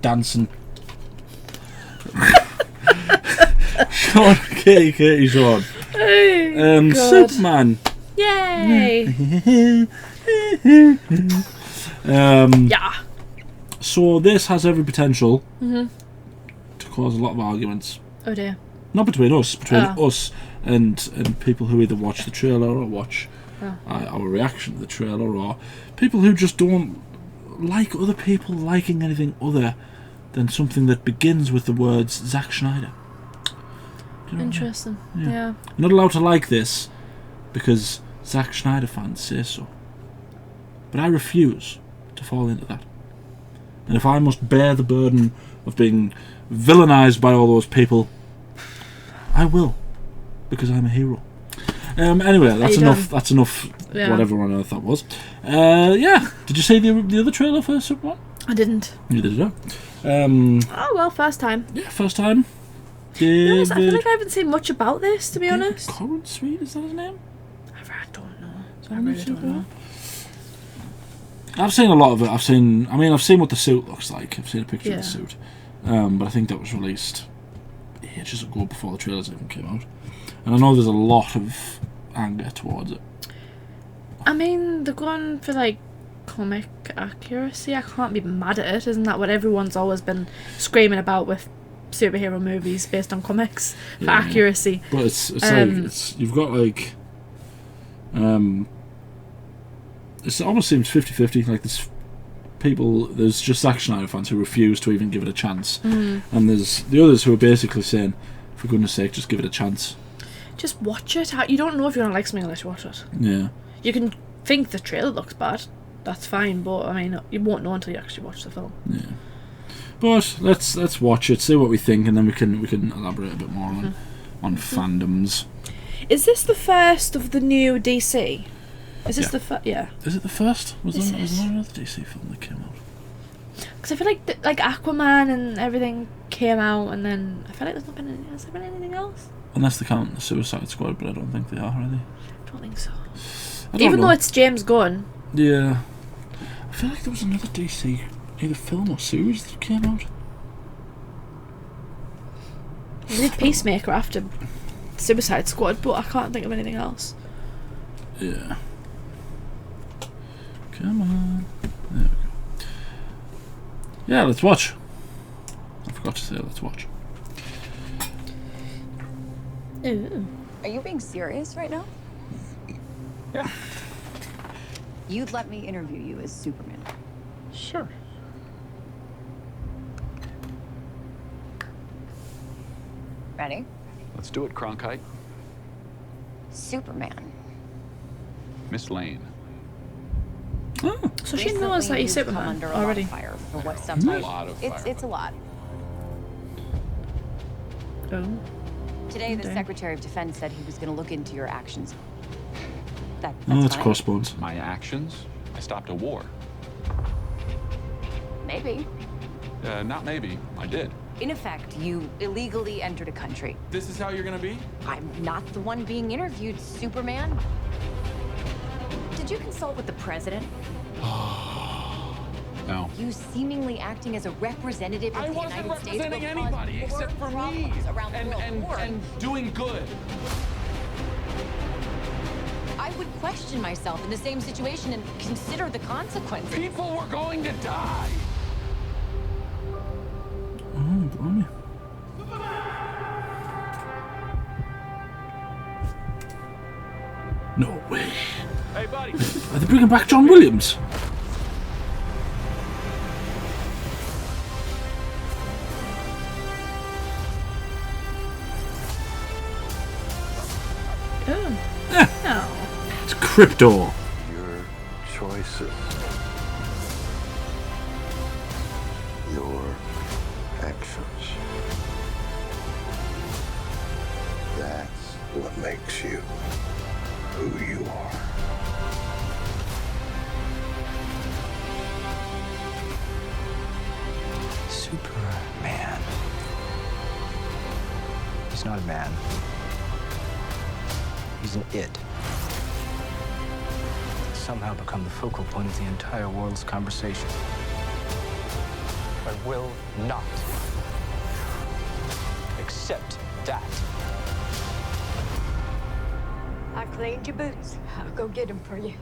Dancing. Sean, Katie, Sean. Oh, God. Superman. Yay! Yeah. So this has every potential to cause a lot of arguments. Oh dear. Not between us, us and people who either watch the trailer or watch our reaction to the trailer, or people who just don't like other people liking anything other than something that begins with the words Zack Snyder. You know Interesting. what I mean? Yeah. You're not allowed to like this because Zack Snyder fans say so. But I refuse to fall into that. And if I must bear the burden of being villainized by all those people, I will, because I'm a hero. Anyway, that's enough. That's enough. Yeah. Whatever on earth that was. Yeah. Did you see the other trailer for Superman? I didn't. Neither did I. Oh well, first time. Yeah, first time. I feel like I haven't seen much about this, to be honest. Corenswet, is that his name? I don't know. I really don't know. I've seen a lot of it. I've seen what the suit looks like. I've seen a picture of the suit. But I think that was released ages ago before the trailers even came out. And I know there's a lot of anger towards it. I mean, they're going for like comic accuracy. I can't be mad at it. Isn't that what everyone's always been screaming about with superhero movies based on comics for accuracy? But it's like you've got like it almost seems 50-50. Like there's just Zack Snyder fans who refuse to even give it a chance, and there's the others who are basically saying, for goodness sake, just give it a chance. Just watch it. You don't know if you're gonna like something unless you watch it. Yeah. You can think the trailer looks bad. That's fine, but I mean, you won't know until you actually watch the film. Yeah. But let's watch it, see what we think, and then we can elaborate a bit more on fandoms. Is this the first of the new DC? Is this the first? Yeah. Is it the first? Was there another DC film that came out? Because I feel like Aquaman and everything came out, and then I feel like has there been anything else? Unless they count the Suicide Squad, but I don't think they are, are they? I don't think so. Even though it's James Gunn. Yeah. I feel like there was another DC, either film or series that came out. We did Peacemaker after Suicide Squad, but I can't think of anything else. Yeah. Come on. There we go. Yeah, let's watch. I forgot to say let's watch. Ooh. Are you being serious right now? Yeah. You'd let me interview you as Superman. Sure. Ready? Let's do it, Cronkite. Superman. Miss Lane. Oh. So she knows that he's Recently, you've come Superman under a already. lot of fire for what some A might. lot of fire. It's a lot. Oh. Today, the Okay. Secretary of Defense said he was going to look into your actions. That's That's fine. Crossbones. My actions? I stopped a war. Maybe. Not maybe. I did. In effect, you illegally entered a country. This is how you're gonna be? I'm not the one being interviewed, Superman. Did you consult with the president? No. You seemingly acting as a representative of I the wasn't United States will representing cause anybody more except for me. problems around the world. And doing good. I would question myself in the same situation and consider the consequences. People were going to die. Oh, blimey. No way. Hey, buddy. Are they bringing back John Williams? Oh. Yeah. No. It's Crypto. Your choices. Your actions. That's what makes you who you are. Superman. He's not a man. He's an it. somehow become the focal point of the entire world's conversation. I will not accept that. I cleaned your boots. I'll go get them for you.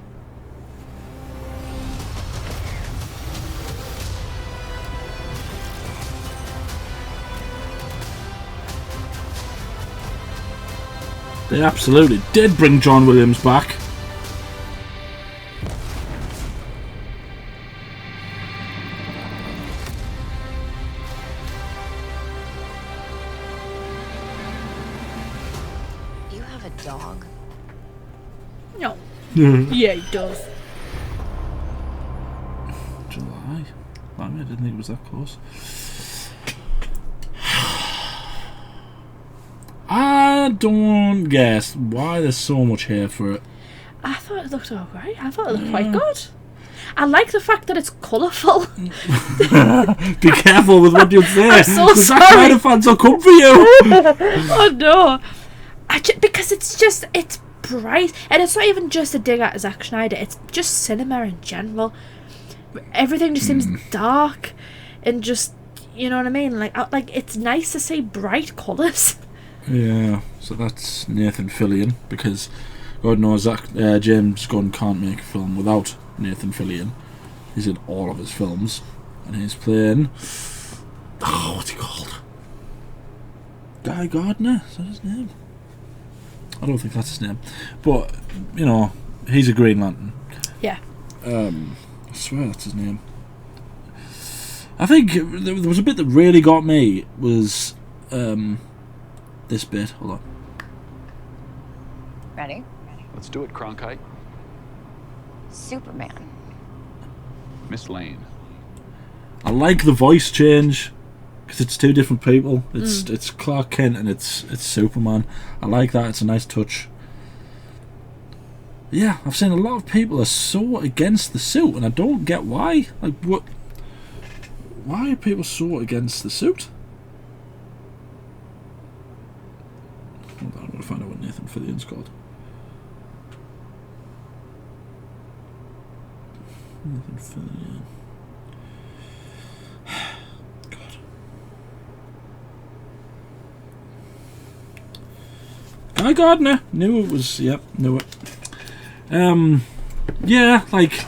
They absolutely did bring John Williams back. You have a dog? No. Yeah, he does. July. I didn't think it was that close. I don't guess why there's so much hair for it. I thought it looked alright. I thought it looked quite good. I like the fact that it's colourful. Be careful with what you say. I'm so the sorry. Zack Snyder fans will come for you. Oh no. Because it's bright. And it's not even just a dig at Zack Snyder. It's just cinema in general. Everything just seems dark. And just, you know what I mean? Like it's nice to see bright colours. Yeah, so that's Nathan Fillion, because God knows James Gunn can't make a film without Nathan Fillion. He's in all of his films, and he's playing... Oh, what's he called? Guy Gardner? Is that his name? I don't think that's his name. But, you know, he's a Green Lantern. Yeah. I swear that's his name. I think there was a bit that really got me, was... this bit, hold on. Ready? Let's do it, Cronkite. Superman. Miss Lane. I like the voice change because it's two different people. It's Clark Kent and it's Superman. I like that. It's a nice touch. Yeah, I've seen a lot of people are so against the suit, and I don't get why. Like, what? Why are people so against the suit? Hold on, I'm going to find out what Nathan Fillion's called. Nathan Fillion. God. Guy Gardner. Knew it was. Yep, knew it. Yeah, like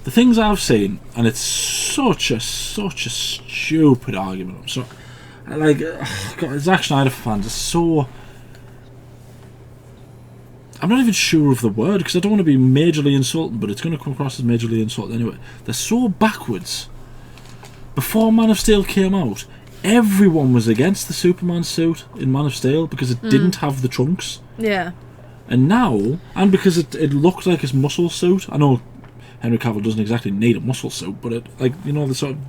the things I've seen, and it's such a stupid argument. I'm so. Like, God, Zack Snyder fans are so... I'm not even sure of the word, because I don't want to be majorly insulting, but it's going to come across as majorly insulting anyway. They're so backwards. Before Man of Steel came out, everyone was against the Superman suit in Man of Steel, because it didn't have the trunks. Yeah. And now, and because it looked like his muscle suit, I know Henry Cavill doesn't exactly need a muscle suit, but it, like, you know, the sort of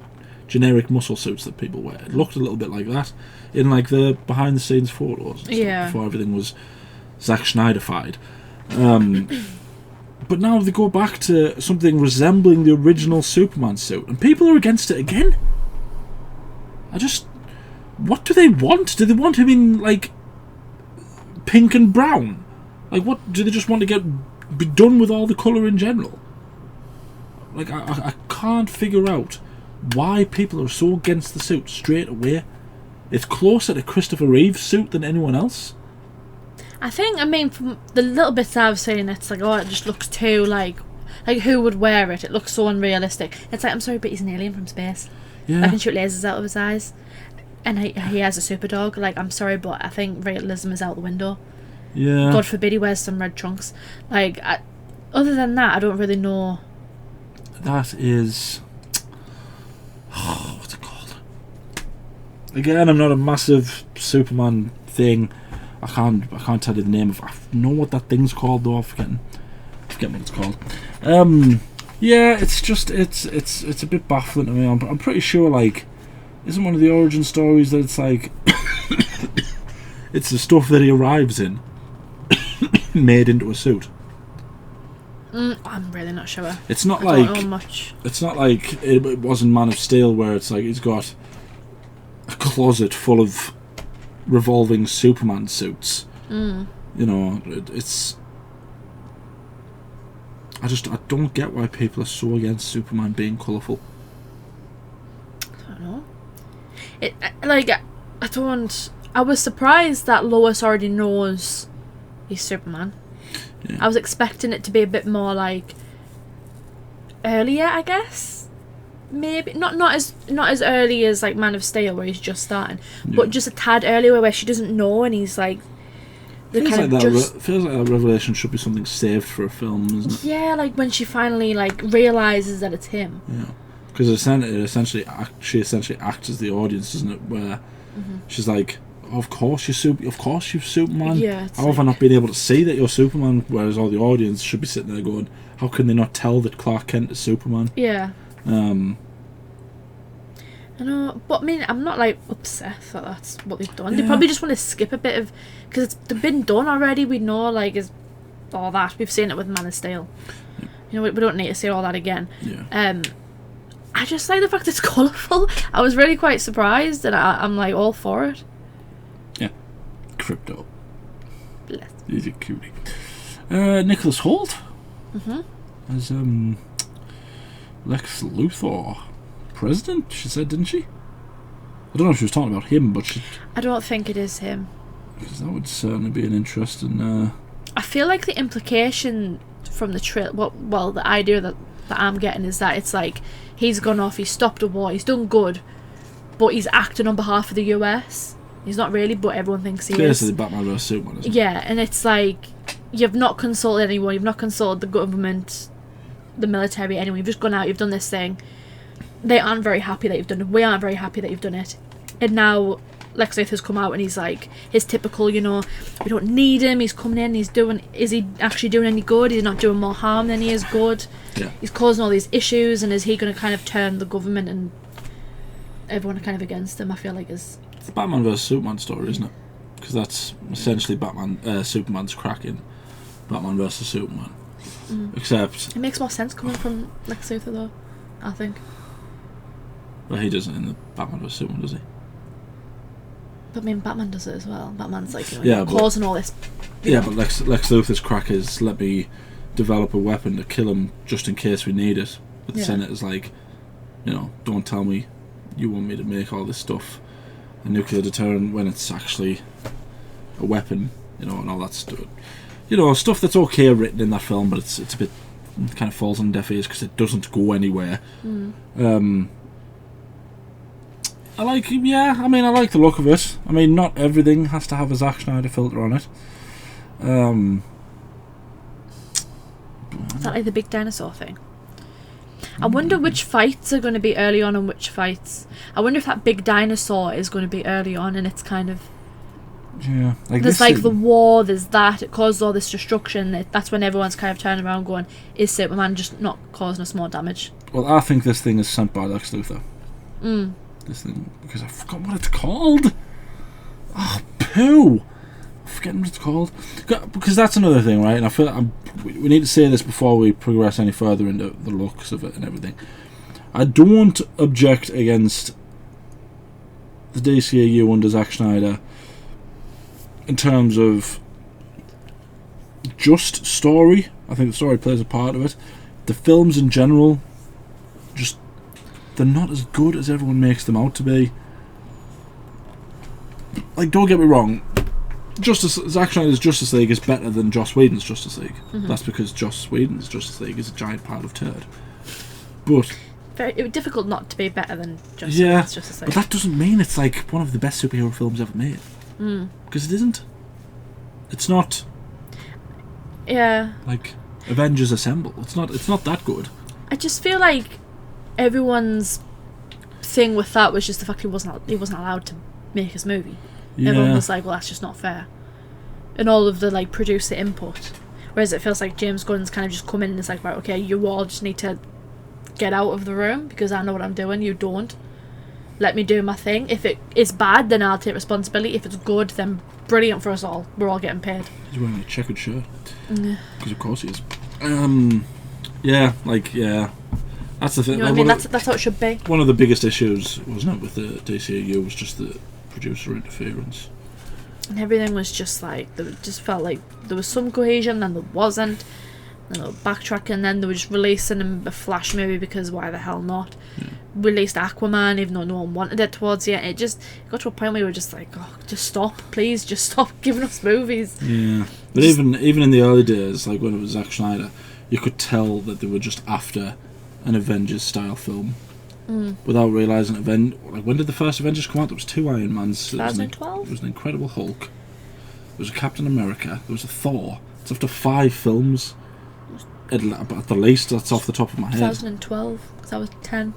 generic muscle suits that people wear. It looked a little bit like that in like the behind the scenes photos and stuff before everything was Zack Snyder-fied. But now they go back to something resembling the original Superman suit, and people are against it again. What do they want? Do they want him in like pink and brown? Like, what do they just want to be done with all the colour in general? Like, I can't figure out why people are so against the suit straight away. It's closer to Christopher Reeve's suit than anyone else. I mean, from the little bits I've seen, it's like, oh, it just looks too, like who would wear it? It looks so unrealistic. It's like, I'm sorry, but he's an alien from space. Yeah. I can shoot lasers out of his eyes. And he has a super dog. Like, I'm sorry, but I think realism is out the window. Yeah. God forbid he wears some red trunks. Like, other than that, I don't really know. That is... what's it called? Again, I'm not a massive Superman thing. I can't tell you the name of. I know what that thing's called though. I'm forgetting what it's called. Yeah, it's just it's a bit baffling to me. I'm pretty sure, like, isn't one of the origin stories that it's like it's the stuff that he arrives in made into a suit. I'm really not sure. It's not I like don't know much. It's not like it was in Man of Steel, where it's like he's got a closet full of revolving Superman suits. You know, it's I don't get why people are so against Superman being colourful. I don't know. I was surprised that Lois already knows he's Superman. Yeah. I was expecting it to be a bit more like earlier, I guess. Maybe not as early as like Man of Steel where he's just starting, but just a tad earlier where she doesn't know and he's like feels like that revelation should be something saved for a film, isn't it? Yeah, like when she finally like realizes that it's him. Yeah, because she essentially acts as the audience, doesn't it? Where she's like, "Of course you're Superman. Yeah, how have I not been able to see that you're Superman?" Whereas all the audience should be sitting there going, "How can they not tell that Clark Kent is Superman?" Yeah. I know, but I mean, I'm not like upset that that's what they've done. Yeah. They probably just want to skip a bit of, because it's been done already. We know like is all that we've seen it with Man of Steel. Yeah. You know, we don't need to see all that again. Yeah. I just like the fact it's colourful. I was really quite surprised, and I'm like all for it. Yeah. Crypto. Bless. He's a cutie. Nicholas Hoult. As Lex Luthor. President, she said, didn't she? I don't know if she was talking about him, but I don't think it is him. because that would certainly be an interesting. I feel like the implication from the the idea that I'm getting is that it's like he's gone off, he's stopped a war, he's done good, but he's acting on behalf of the US. He's not really, but everyone thinks he is. Basically, Batman vs Superman, isn't it? Yeah, and it's like you've not consulted anyone, you've not consulted the government, the military, anyone. You've just gone out, you've done this thing. They aren't very happy that you've done it. We aren't very happy that you've done it. And now Lex Luthor's come out and he's like his typical, we don't need him. He's coming in. Is he actually doing any good? He's not doing more harm than he is good. Yeah. He's causing all these issues, and is he going to kind of turn the government and everyone kind of against him? I feel like is. It's the Batman vs Superman story, isn't it? Because that's essentially Superman's cracking Batman vs Superman. Except It makes more sense coming from Lex Luthor, though. I think. Well, he doesn't in the Batman vs Superman, does he? But I mean, Batman does it as well. Batman's like, causing all this. Yeah, but Lex Luthor's crack is, let me develop a weapon to kill him just in case we need it. But the Senate is like, don't tell me you want me to make all this stuff a nuclear deterrent when it's actually a weapon, and all that stuff. Stuff that's okay written in that film, but it's a bit, it kind of falls on deaf ears because it doesn't go anywhere. I like the look of it. I mean, not everything has to have a Zack Snyder filter on it. Is that like the big dinosaur thing? I wonder which fights are going to be early on and which fights. I wonder if that big dinosaur is going to be early on and it's kind of. Yeah. There's like the war, there's that, it caused all this destruction. That's when everyone's kind of turning around going, is Superman just not causing us more damage? Well, I think this thing is sent by Lex Luthor. This thing, because I forgot what it's called. Oh, poo! I'm forgetting what it's called. Because that's another thing, right? And I feel we need to say this before we progress any further into the looks of it and everything. I don't object against the DCAU under Zack Snyder in terms of just story. I think the story plays a part of it. The films in general, they're not as good as everyone makes them out to be. Like, don't get me wrong, Zack Snyder's Justice League is better than Joss Whedon's Justice League. That's because Joss Whedon's Justice League is a giant pile of turd. But very difficult not to be better than Justice League. But that doesn't mean it's like one of the best superhero films ever made. Because it isn't. It's not. Yeah. Like Avengers Assemble. It's not that good. I just feel like everyone's thing with that was just the fact he wasn't allowed to make his movie. Yeah. Everyone was like, well, that's just not fair. And all of the like producer input. Whereas it feels like James Gunn's kind of just come in and it's like, right, okay, you all just need to get out of the room because I know what I'm doing, you don't. Let me do my thing. If it is bad, then I'll take responsibility. If it's good, then brilliant for us all. We're all getting paid. He's wearing a checkered shirt. Yeah. Because of course he is. That's the thing. You know what I mean? That's how it should be. One of the biggest issues, wasn't it, with the DCAU was just the producer interference. And everything was just like, it just felt like there was some cohesion and there wasn't. you know, backtracking, then they were just releasing a Flash movie because why the hell not? Released Aquaman even though no one wanted it towards the end. It just got to a point where we were just like, oh, just stop, please, just stop giving us movies. Yeah, but even in the early days, like when it was Zack Snyder, you could tell that they were just after an Avengers style film. Without realising like when did the first Avengers come out? There was 2 Iron Mans. 2012? There was an Incredible Hulk. There was a Captain America. There was a Thor. It's after 5 films. At the least, that's off the top of my head. 2012, because I was 10.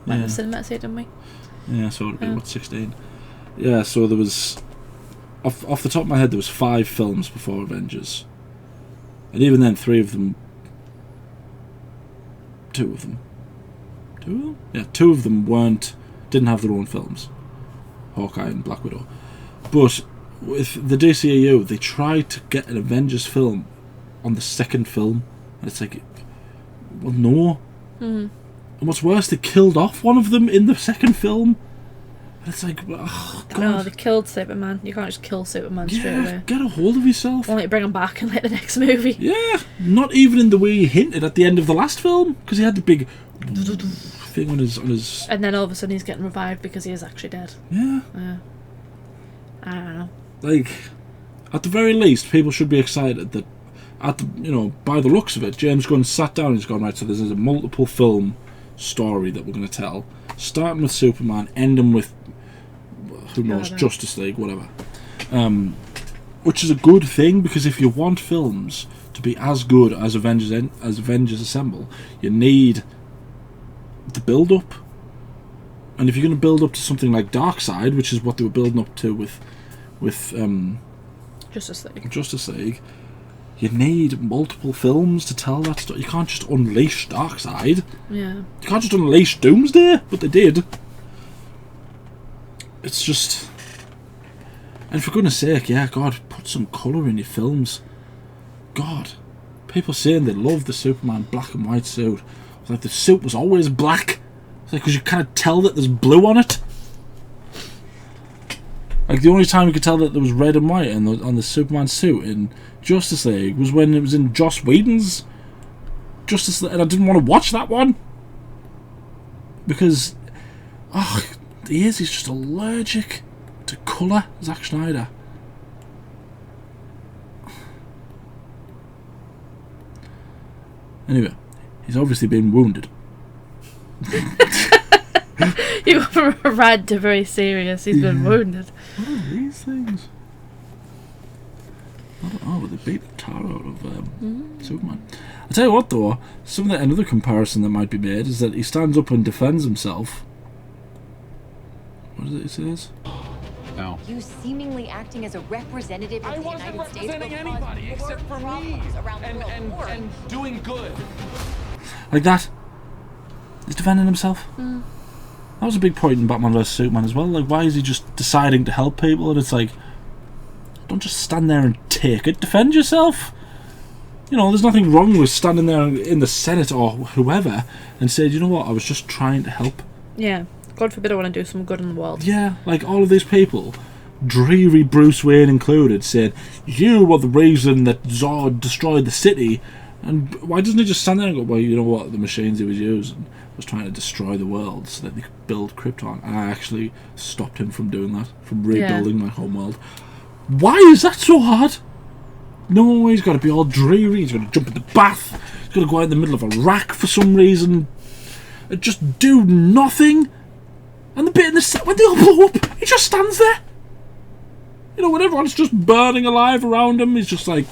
Went to the cinema to see it, didn't we? Yeah, so it would be, 16? Yeah, so there was... Off the top of my head, there was 5 films before Avengers. And even then, 3 of them... 2 of them? 2 of them? Yeah, 2 of them didn't have their own films. Hawkeye and Black Widow. But with the DCEU, they tried to get an Avengers film on the second film. And it's like, well, no. And what's worse, they killed off one of them in the second film. And it's like, oh, God. No, they killed Superman. You can't just kill Superman straight away. Get a hold of yourself. Only to bring him back in like the next movie. Yeah, not even in the way he hinted at the end of the last film, because he had the big thing on his. And then all of a sudden he's getting revived because he is actually dead. Yeah. I don't know. Like, at the very least, people should be excited that, by the looks of it, James Gunn sat down and he's gone, right, so there's a multiple film story that we're going to tell, starting with Superman, ending with, who knows, Justice League, whatever. Which is a good thing, because if you want films to be as good as Avengers Assemble, you need the build-up. And if you're going to build up to something like Darkseid, which is what they were building up to with Justice League, you need multiple films to tell that story. You can't just unleash Darkseid. Yeah. You can't just unleash Doomsday, but they did. It's just... And for goodness sake, yeah, God, put some colour in your films. God. People saying they love the Superman black and white suit. It's like the suit was always black. It's like, because you kind of tell that there's blue on it. Like, the only time you could tell that there was red and white on the Superman suit in Justice League was when it was in Joss Whedon's Justice League, and I didn't want to watch that one. Because, he's just allergic to colour, Zack Snyder. Anyway, he's obviously been wounded. You went from a rad to very serious. He's been wounded. What are these things? I don't know, but they beat the tar out of Superman. I'll tell you what, though, another comparison that might be made is that he stands up and defends himself. What is it he says? No. You seemingly acting as a representative of I the wasn't United States representing will cause anybody more except for me problems around the world. More. and doing good. Like that. He's defending himself. That was a big point in Batman vs Superman as well. Like, why is he just deciding to help people? And it's like, don't just stand there and take it. Defend yourself. You know, there's nothing wrong with standing there in the Senate or whoever and saying, you know what, I was just trying to help. Yeah. God forbid I want to do some good in the world. Yeah, like all of these people, dreary Bruce Wayne included, saying, you were the reason that Zod destroyed the city. And why doesn't he just stand there and go, well, you know what, the machines he was using was trying to destroy the world so that they could build Krypton, and I actually stopped him from doing that, from rebuilding my home world. Why is that so hard? No, he's got to be all dreary, he's got to jump in the bath, he's got to go out in the middle of a rack for some reason, and just do nothing. And the bit in the set when they all blow up, he just stands there. You know, when everyone's just burning alive around him, he's just like...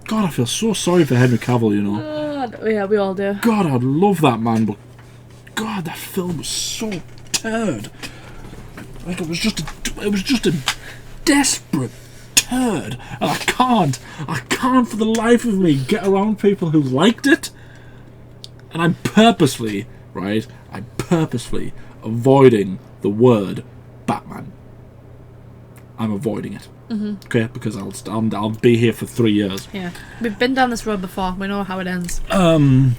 God, I feel so sorry for Henry Cavill, you know. Yeah, we all do. God, I'd love that man, but God, that film was so turd. Like, it was just a desperate turd, and I can't for the life of me get around people who liked it. And I'm purposely avoiding the word Batman. I'm avoiding it. Okay, because I'll be here for 3 years. Yeah, we've been down this road before. We know how it ends. I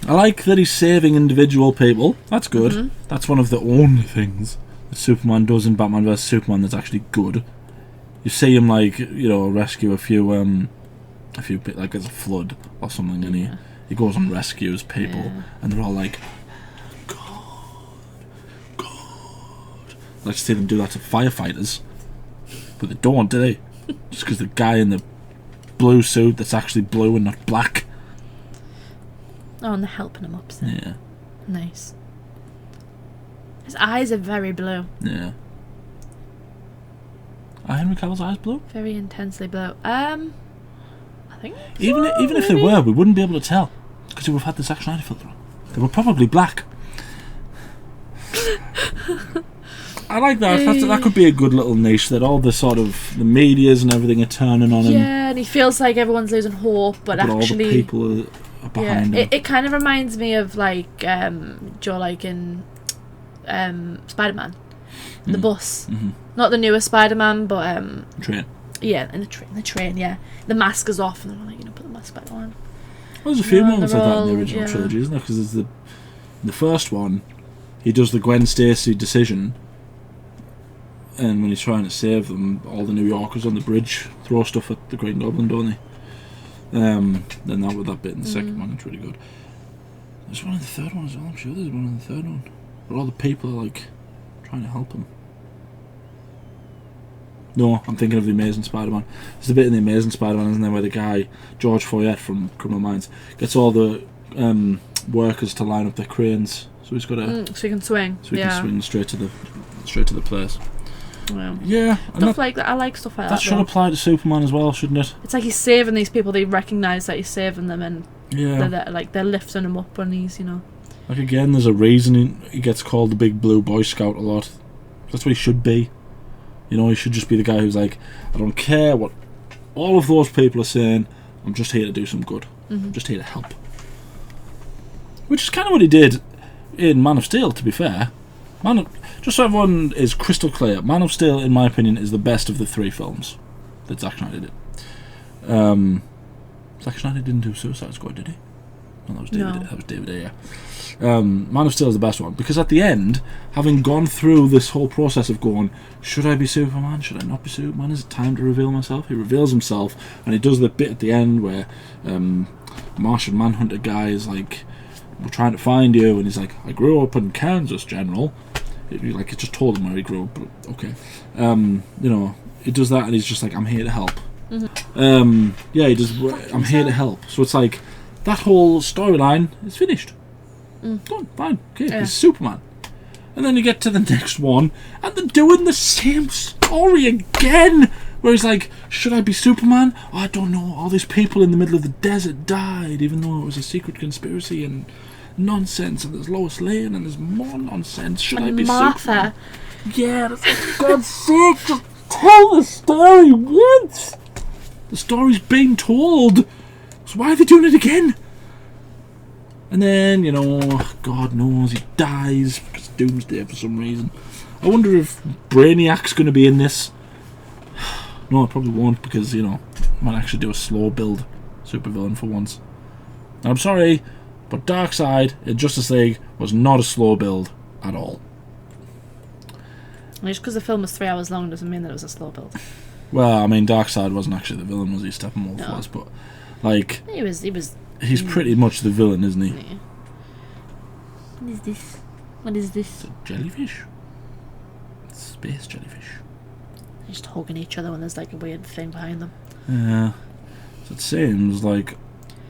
like that he's saving individual people. That's good. That's one of the only things that Superman does in Batman vs Superman that's actually good. You see him like rescue a few like there's a flood or something, and he goes and rescues people, and they're all like, God. I like to see them do that to firefighters, but they don't, do they? Just because the guy in the blue suit that's actually blue and not black. Oh, and they're helping him up. So. Yeah. Nice. His eyes are very blue. Yeah. Are Henry Cavill's eyes blue? Very intensely blue. I think so, Even if they were, we wouldn't be able to tell because he would have had the Zack Snyder filter on. They were probably black. I like that. That could be a good little niche that all the sort of the medias and everything are turning on him. Yeah, and he feels like everyone's losing hope, but actually, all the people are behind him. It kind of reminds me of like Joe, like in Spider-Man, the bus, not the newer Spider-Man, but train. Yeah, in the train. Yeah, the mask is off, and they're like, put the mask back on. Well, there's a few moments like that in the original trilogy, isn't there? Because there's the first one, he does the Gwen Stacy decision. And when he's trying to save them, all the New Yorkers on the bridge throw stuff at the Green Goblin, don't they? Then that bit in the second one, it's really good. There's one in the third one as well, I'm sure there's one in the third one. Where all the people are like trying to help him. No, I'm thinking of The Amazing Spider-Man. There's a bit in The Amazing Spider-Man, isn't there, where the guy, George Foyet from Criminal Minds, gets all the workers to line up their cranes. So he's got to... so he can swing. So he can swing straight to the place. Well, yeah, stuff like that. I like stuff like that. That should apply to Superman as well, shouldn't it? It's like he's saving these people. They recognise that he's saving them, and they're lifting him up when he's, Like again, there's a reason he gets called the Big Blue Boy Scout a lot. That's what he should be. He should just be the guy who's like, I don't care what all of those people are saying. I'm just here to do some good. I'm just here to help. Which is kind of what he did in Man of Steel, to be fair. Just so everyone is crystal clear, Man of Steel, in my opinion, is the best of the three films that Zack Snyder did. Zack Snyder didn't do Suicide Squad, did he? No, that was David. No. That was David Ayer. Man of Steel is the best one because at the end, having gone through this whole process of going, should I be Superman? Should I not be Superman? Is it time to reveal myself? He reveals himself, and he does the bit at the end where Martian Manhunter guy is like, we're trying to find you, and he's like, I grew up in Kansas, General. It just told him where he grew up, but okay. He does that, and he's just like, I'm here to help. He does. I'm here to help. So it's like that whole storyline is finished. Done, fine, okay. He's Superman, and then you get to the next one, and they're doing the same story again. Where he's like, should I be Superman? Oh, I don't know. All these people in the middle of the desert died, even though it was a secret conspiracy and nonsense. And there's Lois Lane, and there's more nonsense. Should I be Martha? Superman? Yeah, that's like, for God's sake, just tell the story once. The story's being told. So why are they doing it again? And then, God knows, he dies because Doomsday for some reason. I wonder if Brainiac's going to be in this. No, it probably won't because, might actually do a slow build supervillain for once. And I'm sorry, but Darkseid in Justice League was not a slow build at all. Just because the film was 3 hours long doesn't mean that it was a slow build. Well, I mean, Darkseid wasn't actually the villain, was he? Steppenwolf was, but, like... He was... He's pretty much the villain, isn't he? Yeah. What is this? What is this? It's a jellyfish. It's space jellyfish. They're just hugging each other when there's like a weird thing behind them. Yeah. So it seems like...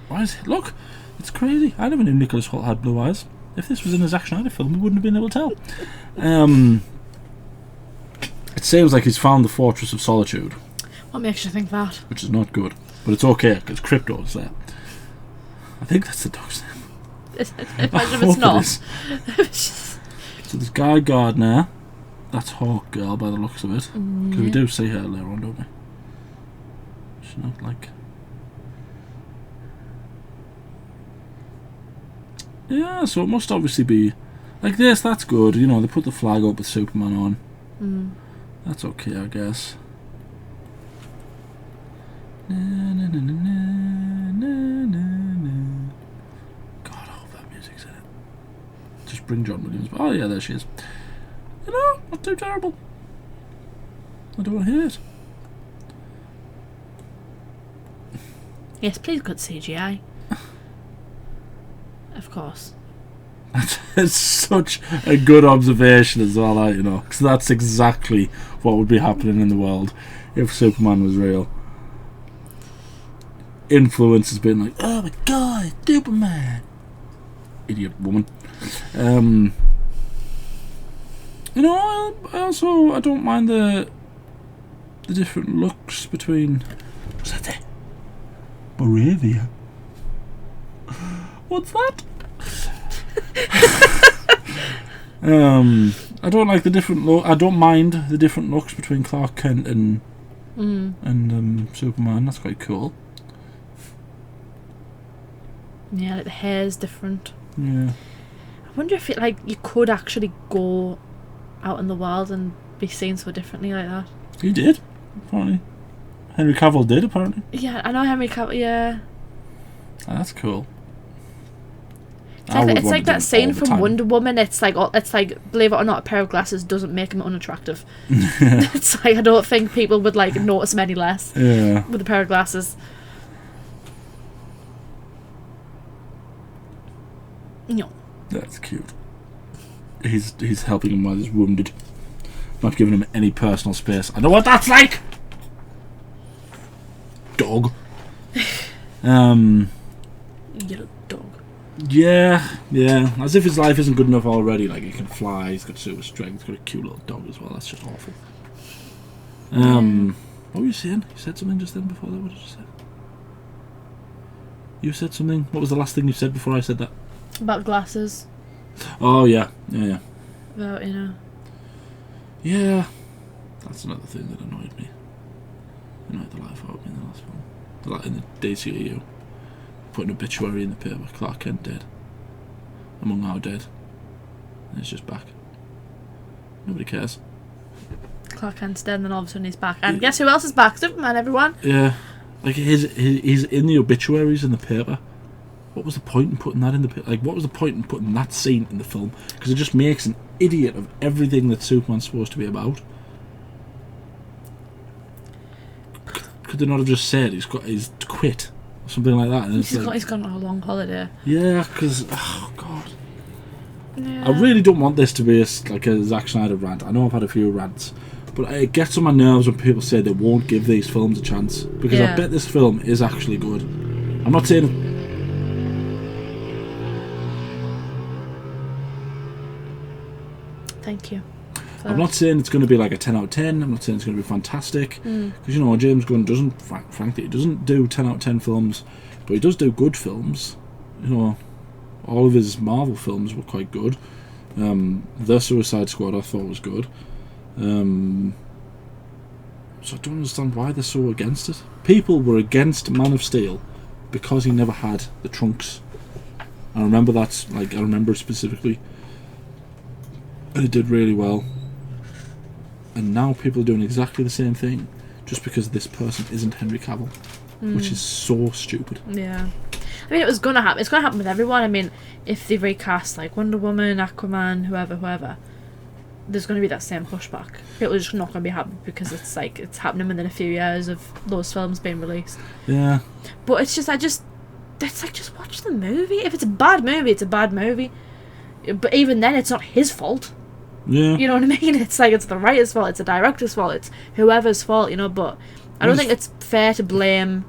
Why is... Look! It's crazy. I never knew Nicholas Hoult had blue eyes. If this was in a Zack Snyder film, we wouldn't have been able to tell. It seems like he's found the Fortress of Solitude. What makes you think that? Which is not good. But it's okay, because Crypto's there. I think that's the dog's name. Imagine if it's not. So there's Guy Gardner. That's Hawk Girl by the looks of it. Because we do see her later on, don't we? She's not like... Yeah, so it must obviously be... Like this, that's good. They put the flag up with Superman on. That's okay, I guess. Na, na, na, na, na, na, na. God, I hope that music's in it. Just bring John Williams. Oh yeah, there she is. Not too terrible. I don't want to hear it. Yes, please good CGI. Of course. It's such a good observation as well, you know, because that's exactly what would be happening in the world if Superman was real. Influence has been like, oh my god, Superman, idiot woman. You know, I don't mind the different looks between. What's that there? Moravia. What's that? I don't like the different look. I don't mind the different looks between Clark Kent and Superman. That's quite cool. Yeah, like the hair's different. Yeah. I wonder if you could actually go out in the world and be seen so differently like that. He did, apparently. Henry Cavill did, apparently. Yeah, I know Henry Cavill. Yeah. Oh, that's cool. It's like that scene from Wonder Woman. It's like believe it or not, a pair of glasses doesn't make him unattractive. It's like I don't think people would notice him any less. Yeah. With a pair of glasses. No. That's cute. He's helping him while he's wounded. Not giving him any personal space. I know what that's like. Dog. Little dog. Yeah. As if his life isn't good enough already. Like, he can fly, he's got super strength, he's got a cute little dog as well. That's just awful. What were you saying? You said something just then before that. What did you say? You said something. What was the last thing you said before I said that? About glasses. Oh, yeah. About, you know. Yeah. That's another thing that annoyed me. Annoyed the life out of me in the last film. In the DCEU. Put an obituary in the paper. Clark Kent dead. Among our dead. And he's just back. Nobody cares. Clark Kent's dead and then all of a sudden he's back. And guess who else is back? Superman, everyone. Yeah. Like, he's in the obituaries in the paper. What was the point in putting that in the paper? Like, what was the point in putting that scene in the film? Because it just makes an idiot of everything that Superman's supposed to be about. Could they not have just said he's quit or something like that? And He's gone on a long holiday. Yeah, because oh god, Yeah. I really don't want this to be a Zack Snyder rant. I know I've had a few rants, but it gets on my nerves when people say they won't give these films a chance, because I bet this film is actually good. I'm not saying. Thank you. I'm not saying it's going to be like a 10 out of 10. I'm not saying it's going to be fantastic. Because, you know, James Gunn doesn't, frankly, he doesn't do 10 out of 10 films. But he does do good films. You know, all of his Marvel films were quite good. The Suicide Squad I thought was good. So I don't understand why they're so against it. People were against Man of Steel because he never had the trunks. I remember that, I remember it specifically. And it did really well. And now people are doing exactly the same thing just because this person isn't Henry Cavill, which is so stupid. Yeah. I mean, it was going to happen. It's going to happen with everyone. I mean, if they recast Wonder Woman, Aquaman, whoever, there's going to be that same pushback. People are just not going to be happy because it's happening within a few years of those films being released. Yeah. But it's just watch the movie. If it's a bad movie, it's a bad movie. But even then, it's not his fault. Yeah. You know what I mean? It's the writer's fault, it's the director's fault, it's whoever's fault, you know, but I don't think it's fair to blame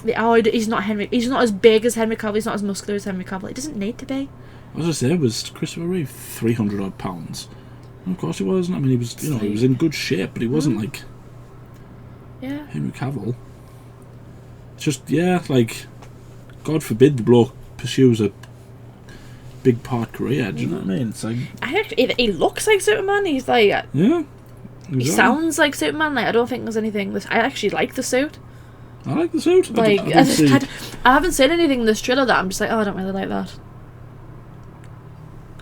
he's not as big as Henry Cavill, he's not as muscular as Henry Cavill. It doesn't need to be. As I say, was Christopher Reeve 300 odd pounds? And of course he wasn't. I mean, he was, you know, he was in good shape, but he wasn't like Henry Cavill. It's just, God forbid the bloke pursues a big part career, do you know what I mean? It's like, he looks like Superman. He's like, exactly. He sounds like Superman. I don't think there's anything. I actually like the suit. I like the suit. I haven't seen anything in this trailer that I'm just like, oh, I don't really like that.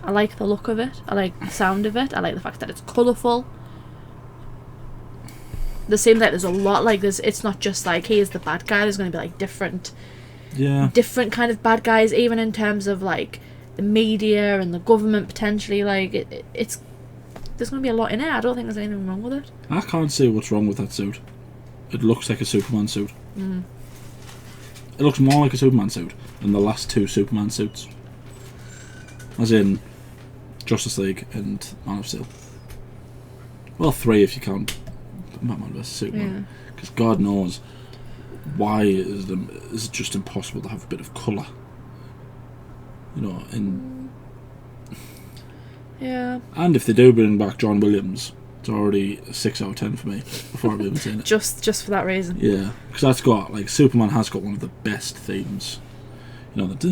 I like the look of it. I like the sound of it. I like the fact that it's colourful. There seems like there's a lot it's not just he is the bad guy. There's going to be different kind of bad guys, even in terms of the media and the government potentially. It's there's going to be a lot in it. I don't think there's anything wrong with it. I can't see what's wrong with that suit. It looks like a Superman suit. it looks more like a Superman suit than the last two Superman suits. As in Justice League and Man of Steel. Well, 3 if you count Batman vs Superman. Because God knows why is it just impossible to have a bit of colour. You know, Yeah. And if they do bring back John Williams, it's already a 6 out of 10 for me before I've even seen it. Just for that reason. Yeah, because that's got, like, Superman has got one of the best themes. You know, the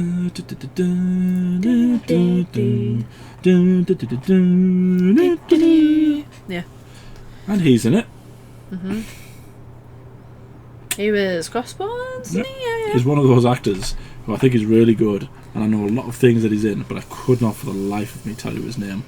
yeah. And he's in it. He was Crossbones. Yep. Yeah. He's one of those actors who I think is really good, and I know a lot of things that he's in, but I could not for the life of me tell you his name.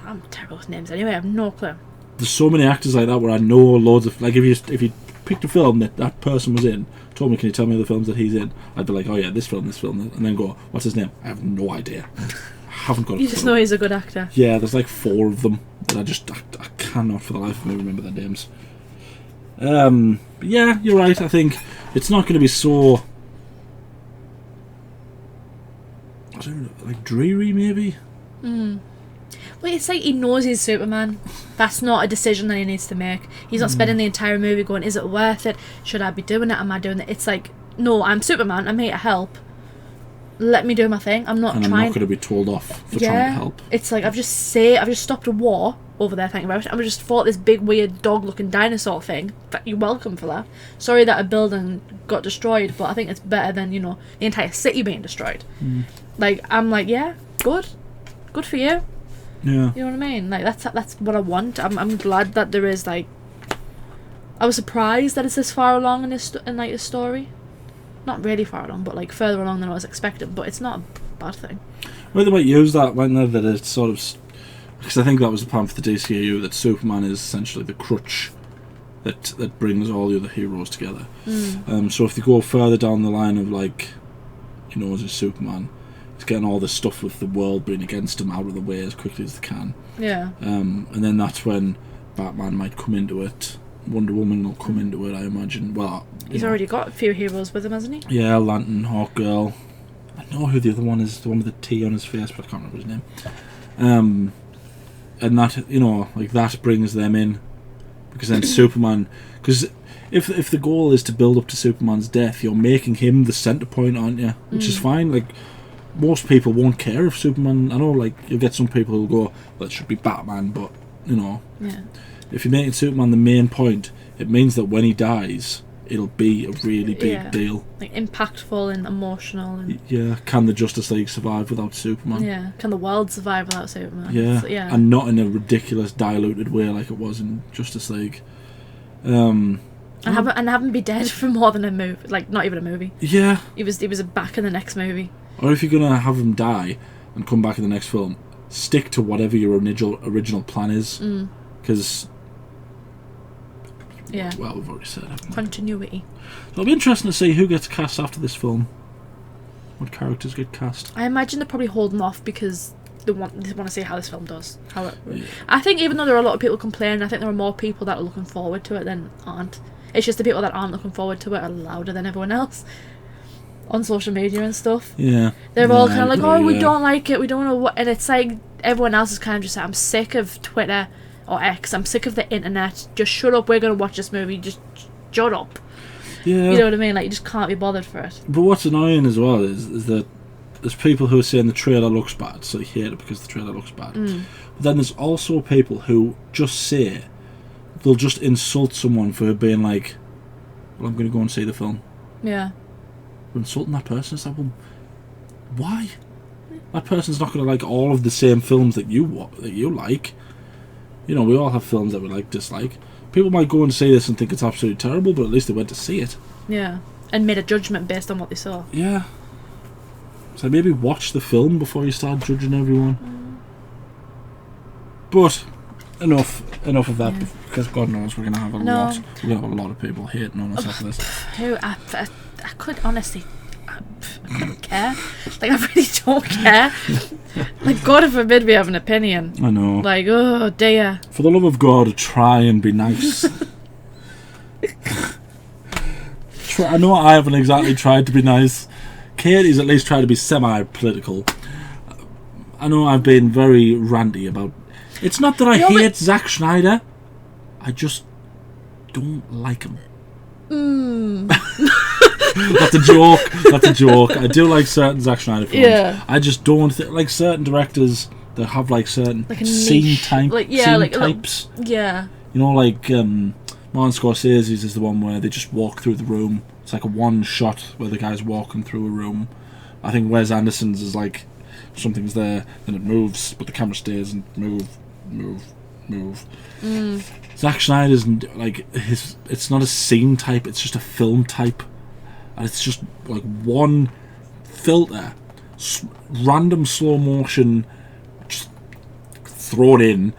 I'm terrible with names anyway. I have no clue. There's so many actors like that where I know loads of, like, if you picked a film that person was in, told me, can you tell me the films that he's in? I'd be like, oh yeah, this film, and then go, what's his name? I have no idea. I haven't got a You just clue. know he's a good actor. Yeah, there's like 4 of them that I cannot for the life of me remember their names. But yeah, you're right. I think it's not going to be so, I don't know, like dreary maybe. Well, it's like he knows he's Superman. That's not a decision that he needs to make. He's not spending the entire movie going, is it worth it? Should I be doing it? Am I doing it? It's like, no, I'm Superman. I'm here to help. Let me do my thing. I'm not And trying. I'm not going to be told off for trying to help. It's like I've just stopped a war over there. Thank you very much. I've just fought this big weird dog-looking dinosaur thing. You're welcome for that. Sorry that a building got destroyed, but I think it's better than, you know, the entire city being destroyed. Like, I'm like, yeah, good for you. Yeah. You know what I mean? Like, that's what I want. I'm glad that there is, like, I was surprised that it's this far along in this story. Not really far along, but like further along than I was expecting. But it's not a bad thing. Well, they might use that, mightn't they? That it's sort of, because I think that was the plan for the DCAU, that Superman is essentially the crutch that brings all the other heroes together. So if they go further down the line of, like, you know, as a Superman, it's getting all this stuff with the world being against him out of the way as quickly as they can. Yeah. And then that's when Batman might come into it. Wonder Woman will come into it, I imagine. Well, he's already got a few heroes with him, hasn't he? Yeah, Lantern, Hawkgirl. I know who the other one is, the one with the T on his face, but I can't remember his name. And that, you know, like, that brings them in, because then Superman, because if the goal is to build up to Superman's death, you're making him the centre point, aren't you? Which is fine. Like, most people won't care if Superman, I know, like, you'll get some people who'll go, well, it should be Batman, but, you know, Yeah. if you're making Superman the main point, it means that when he dies, it'll be a really big deal. Like, impactful and emotional. And Yeah, can the Justice League survive without Superman? yeah, can the world survive without Superman? Yeah, So, yeah. and not in a ridiculous, diluted way like it was in Justice League. And haven't be dead for more than a movie, like not even a movie. Yeah, He was back in the next movie. or if you're gonna have him die and come back in the next film, stick to whatever your original plan is, because Yeah. well, we've already said it. Continuity. So it'll be interesting to see who gets cast after this film. What characters get cast? I imagine they're probably holding off because they want to see how this film does. How it. Yeah. I think even though there are a lot of people complaining, I think there are more people that are looking forward to it than aren't. It's just the people that aren't looking forward to it are louder than everyone else on social media and stuff. Yeah, They're all kind of like, oh, we yeah. don't like it, we don't know what, and it's like everyone else is kind of just like, I'm sick of Twitter or X, I'm sick of the internet, just shut up, we're going to watch this movie, just shut up. Yeah. You know what I mean? Like, you just can't be bothered for it. But what's annoying as well is that there's people who are saying the trailer looks bad, so they hate it because the trailer looks bad. But then there's also people who just say, they'll just insult someone for being like, well, I'm going to go and see the film. Yeah. We're insulting that person. It's like, well, why? That person's not going to like all of the same films that you like. You know, we all have films that we like, dislike. People might go and see this and think it's absolutely terrible, but at least they went to see it. Yeah. And made a judgment based on what they saw. Yeah. So maybe watch the film before you start judging everyone. But enough of that, because God knows we're gonna have a lot. We're gonna have a lot of people hating on us after this. Who I could honestly, I couldn't care. Like, I really don't care. Like, God forbid we have an opinion. I know. Like, oh dear. For the love of God, try and be nice. I know I haven't exactly tried to be nice. Katie's at least tried to be semi-political. I know I've been very ranty about... It's not that I hate Zack Snyder. I just don't like him. That's a joke. That's a joke. I do like certain Zack Snyder films. Yeah. I just don't like certain directors that have like certain Like a scene niche, type, like, yeah, scene like a little- types. Yeah. You know, like Martin Scorsese's is the one where they just walk through the room. It's like a one shot where the guy's walking through a room. I think Wes Anderson's is like something's there, then it moves, but the camera stays and move. Zack Snyder's like it's not a scene type, it's just a film type, and it's just like one filter, random slow motion, just throw it in,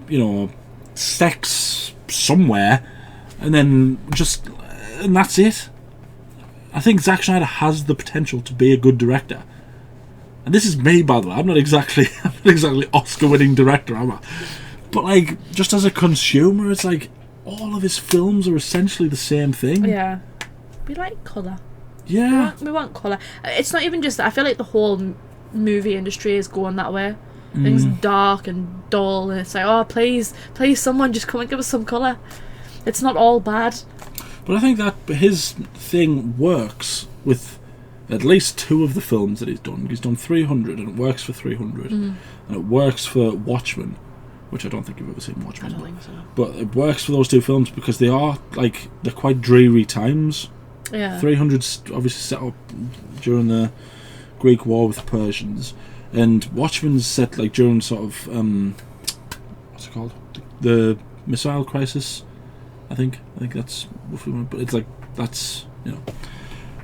you know, sex somewhere, and then and that's it. I think Zack Snyder has the potential to be a good director. And this is me, by the way. I'm not exactly Oscar-winning director, am I? But like, just as a consumer, it's like all of his films are essentially the same thing. Yeah. We like colour. Yeah. We want colour. It's not even just that. I feel like the whole movie industry is going that way. Things dark and dull, and it's like, oh, please, someone just come and give us some colour. It's not all bad. But I think that his thing works with at least two of the films that he's done. He's done 300, and it works for 300. And it works for Watchmen, which I don't think you've ever seen Watchmen. I don't think so. But it works for those two films because they're quite dreary times. Yeah. 300's obviously set up during the Greek War with the Persians, and Watchmen's set like during sort of what's it called? The missile crisis. I think that's roughly one, but it's like that's, you know.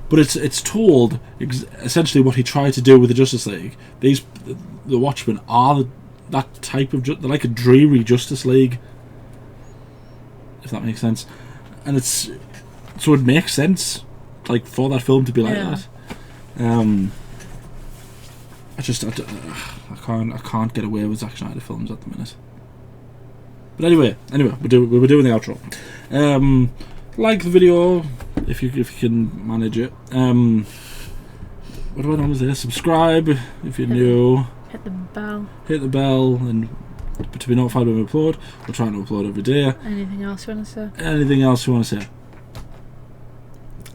But it's told essentially what he tried to do with the Justice League. The Watchmen are that type of they're like a dreary Justice League, if that makes sense, and it's so it makes sense like for that film to be like that. I can't get away with Zack Snyder films at the minute. But anyway, we were doing the outro. Like the video if you can manage it. What do I normally say? Subscribe if you're new. Hit the bell. Hit the bell and to be notified when we upload. We're trying to upload every day. Anything else you want to say? Anything else you want to say?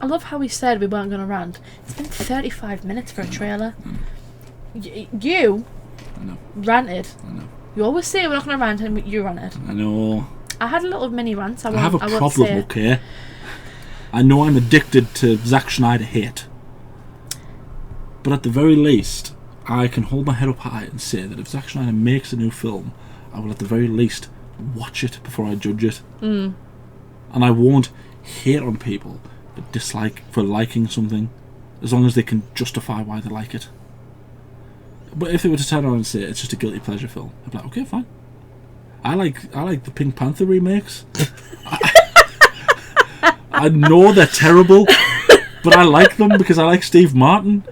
I love how we said we weren't going to rant. It's been 35 minutes for a trailer. You I know. ranted. I know. You always say we're not going to rant, and you ranted. I know. I had a little mini rant. I have a problem, okay? I know I'm addicted to Zack Snyder hate. But at the very least, I can hold my head up high and say that if Zack Snyder makes a new film, I will at the very least watch it before I judge it. And I won't hate on people that dislike for liking something, as long as they can justify why they like it. But if they were to turn around and say it's just a guilty pleasure film, I'd be like, okay, fine. I like the Pink Panther remakes. I know they're terrible, but I like them because I like Steve Martin.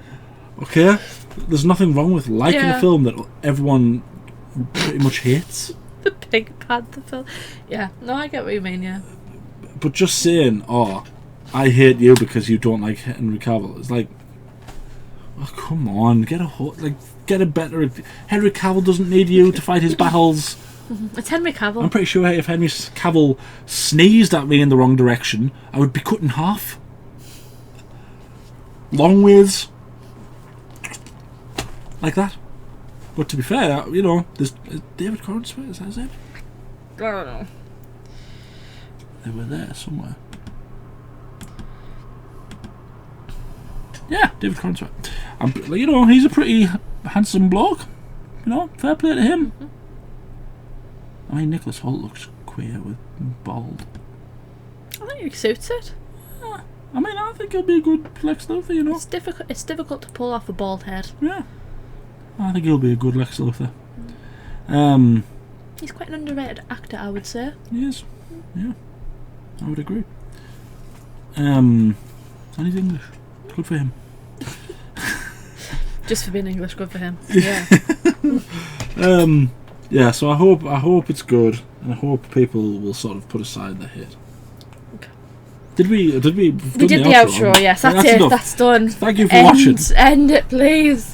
Okay? There's nothing wrong with liking a film that everyone pretty much hates. The Pink Panther film. Yeah, no, I get what you mean, yeah. But just saying, oh, I hate you because you don't like Henry Cavill, it's like, oh, come on, get a better... Henry Cavill doesn't need you to fight his battles. It's Henry Cavill. I'm pretty sure if Henry Cavill sneezed at me in the wrong direction, I would be cut in half. Long ways. Like that. But to be fair, you know, there's David Corenswet, is that his name? I don't know. They were there somewhere. Yeah, David Corenswet. You know, he's a pretty handsome bloke. You know, fair play to him. I mean, Nicholas Hoult looks queer with bald. I think he suits it. Yeah. I mean, I think he'll be a good Lex Luthor, you know. It's difficult to pull off a bald head. Yeah. I think he'll be a good Lex Luthor. He's quite an underrated actor, I would say. He is. Yeah. I would agree. And he's English. Good for him. Just for being English, good for him. Yeah. Yeah, so I hope it's good, and I hope people will sort of put aside their hate. Okay. Did we? We did the outro. Yes, that's it. That's done. Thank you for watching. End it, please.